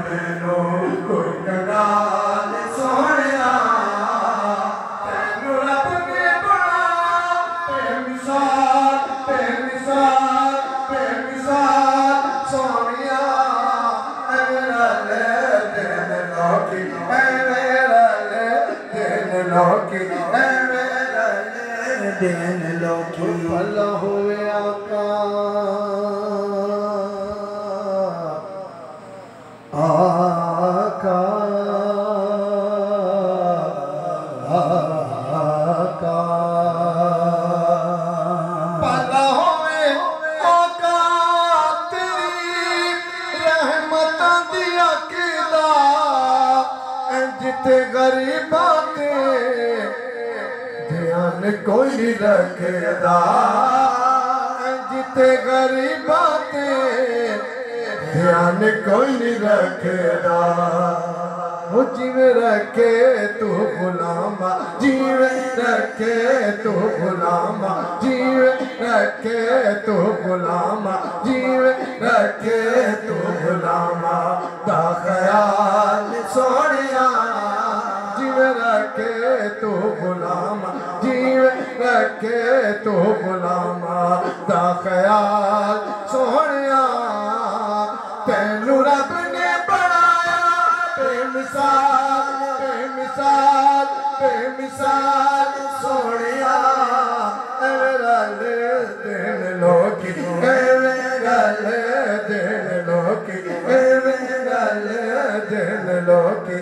मैनू कोई कंगाल सोहणिया तैनू रब ने बनाया बेमिसाल बेमिसाल बेमिसाल सोहणिया मेरा ले दिन लोकी मेरा ले दिन लोकी मेरा ले दिन लोकी भला होवे आका आका आका भला होवे आका तेरी रहमत दी अकीदा जिथे गरीबां ते ध्यान कोई नहीं रखदा जिथे गरीबां ते ध्यान कोई नहीं रखदा वो जिवें रखे तू गुलामा जिवें रखे तू गुलामा जिवें रखे तू गुलामा जिवें रखे तू गुलामा दा ख्याल सोहणिया जिवें रखे तू गुलामा जिवें रखे तू गुलामा दा ख्याल सोहणिया तैनू रब ने बनाया बेमिसाल बेमिसाल बेमिसाल सोहणिया मेरा ले दिन लोकी मेरा ले दिन लोकी मेरा ले दिन लोकी